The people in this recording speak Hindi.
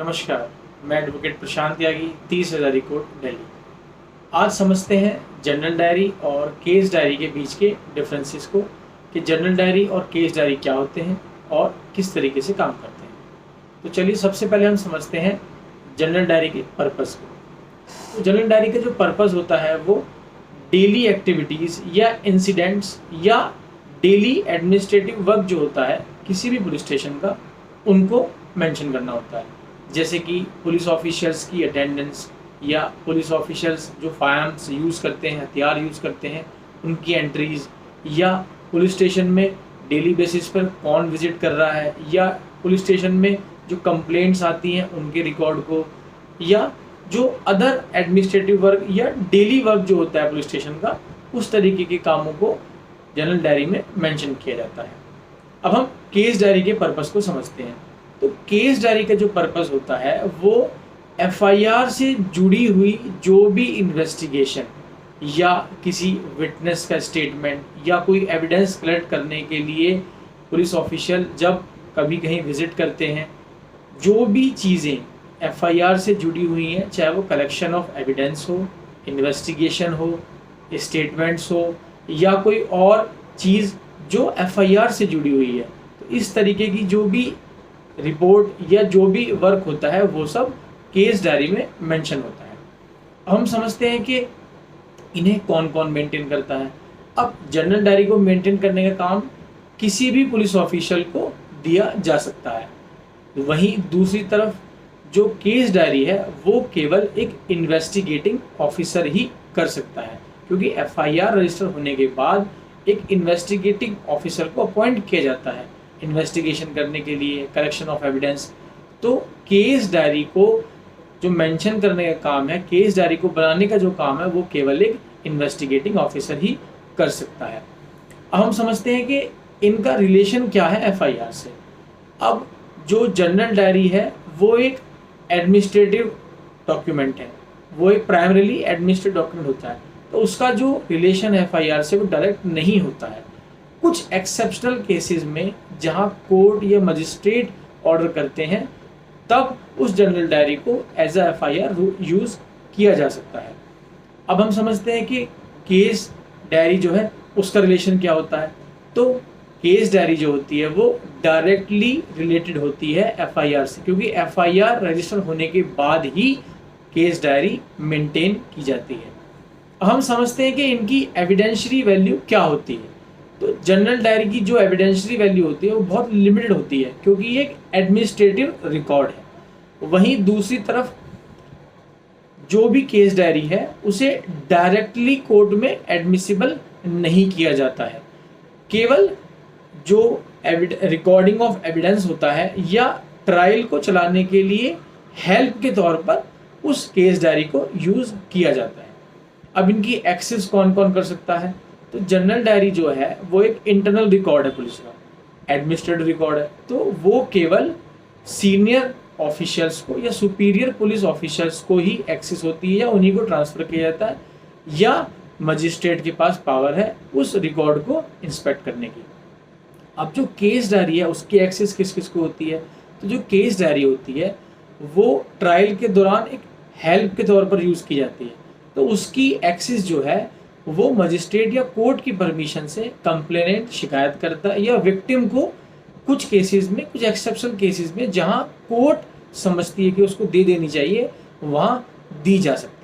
नमस्कार, मैं एडवोकेट प्रशांत त्यागी, 30 हजारी कोर्ट, दिल्ली। आज समझते हैं जनरल डायरी और केस डायरी के बीच के डिफरेंसेस को कि जनरल डायरी और केस डायरी क्या होते हैं और किस तरीके से काम करते हैं। तो चलिए सबसे पहले हम समझते हैं जनरल डायरी के पर्पस को। तो जनरल डायरी का जो पर्पस होता है वो डेली एक्टिविटीज़ या इंसिडेंट्स या डेली एडमिनिस्ट्रेटिव वर्क जो होता है किसी भी पुलिस स्टेशन का, उनको मेंशन करना होता है। जैसे कि पुलिस ऑफिशियल्स की अटेंडेंस या पुलिस ऑफिशियल्स जो फायरआर्म्स यूज़ करते हैं, हथियार यूज़ करते हैं, उनकी एंट्रीज़, या पुलिस स्टेशन में डेली बेसिस पर कौन विजिट कर रहा है, या पुलिस स्टेशन में जो कंप्लेंट्स आती हैं उनके रिकॉर्ड को, या जो अदर एडमिनिस्ट्रेटिव वर्क या डेली वर्क जो होता है पुलिस स्टेशन का, उस तरीके के कामों को जनरल डायरी में मेंशन किया जाता है। अब हम केस डायरी के पर्पस को समझते हैं। तो केस डायरी का जो पर्पस होता है वो एफआईआर से जुड़ी हुई जो भी इन्वेस्टिगेशन या किसी विटनेस का स्टेटमेंट या कोई एविडेंस कलेक्ट करने के लिए पुलिस ऑफिशियल जब कभी कहीं विजिट करते हैं, जो भी चीज़ें एफआईआर से जुड़ी हुई हैं, चाहे वो कलेक्शन ऑफ एविडेंस हो, इन्वेस्टिगेशन हो, स्टेटमेंट्स हो, या कोई और चीज़ जो एफआईआर से जुड़ी हुई है, तो इस तरीके की जो भी रिपोर्ट या जो भी वर्क होता है वो सब केस डायरी में मेंशन होता है। अब हम समझते हैं कि इन्हें कौन कौन मेंटेन करता है। अब जनरल डायरी को मेंटेन करने का काम किसी भी पुलिस ऑफिशियल को दिया जा सकता है। वहीं दूसरी तरफ जो केस डायरी है वो केवल एक इन्वेस्टिगेटिंग ऑफिसर ही कर सकता है, क्योंकि एफआईआर रजिस्टर होने के बाद एक इन्वेस्टिगेटिंग ऑफिसर को अपॉइंट किया जाता है इन्वेस्टिगेशन करने के लिए, कलेक्शन ऑफ एविडेंस। तो केस डायरी को जो मेंशन करने का काम है, केस डायरी को बनाने का जो काम है, वो केवल एक इन्वेस्टिगेटिंग ऑफिसर ही कर सकता है। अब हम समझते हैं कि इनका रिलेशन क्या है एफआईआर से। अब जो जनरल डायरी है वो एक एडमिनिस्ट्रेटिव डॉक्यूमेंट है, वो एक प्राइमरीली एडमिनिस्ट्रेटिव डॉक्यूमेंट होता है, तो उसका जो रिलेशन एफआईआर से वो डायरेक्ट नहीं होता है। कुछ एक्सेप्शनल केसेस में जहां कोर्ट या मजिस्ट्रेट ऑर्डर करते हैं, तब उस जनरल डायरी को एज अ एफआईआर यूज़ किया जा सकता है। अब हम समझते हैं कि केस डायरी जो है उसका रिलेशन क्या होता है। तो केस डायरी जो होती है वो डायरेक्टली रिलेटेड होती है एफआईआर से, क्योंकि एफआईआर रजिस्टर होने के बाद ही केस डायरी मेंटेन की जाती है। हम समझते हैं कि इनकी एविडेंशियरी वैल्यू क्या होती है। तो जनरल डायरी की जो एविडेंशियरी वैल्यू होती है वो बहुत लिमिटेड होती है, क्योंकि ये एक एडमिनिस्ट्रेटिव रिकॉर्ड है। वहीं दूसरी तरफ जो भी केस डायरी है उसे डायरेक्टली कोर्ट में एडमिसिबल नहीं किया जाता है। केवल जो रिकॉर्डिंग ऑफ एविडेंस होता है या ट्रायल को चलाने के लिए हेल्प के तौर पर उस केस डायरी को यूज़ किया जाता है। अब इनकी एक्सेस कौन कौन कर सकता है। तो जनरल डायरी जो है वो एक इंटरनल रिकॉर्ड है पुलिस का, एडमिनिस्ट्रेटिव रिकॉर्ड है, तो वो केवल सीनियर ऑफिशियल्स को या सुपीरियर पुलिस ऑफिशियल्स को ही एक्सेस होती है, या उन्हीं को ट्रांसफ़र किया जाता है, या मजिस्ट्रेट के पास पावर है उस रिकॉर्ड को इंस्पेक्ट करने की। अब जो केस डायरी है उसकी एक्सेस किस किस को होती है। तो जो केस डायरी होती है वो ट्रायल के दौरान एक हेल्प के तौर पर यूज़ की जाती है, तो उसकी एक्सेस जो है वो मजिस्ट्रेट या कोर्ट की परमिशन से कंप्लेनेंट शिकायत करता है, या विक्टिम को कुछ केसेस में, कुछ एक्सेप्शनल केसेस में जहां कोर्ट समझती है कि उसको दे देनी चाहिए, वहां दी जा सकती है।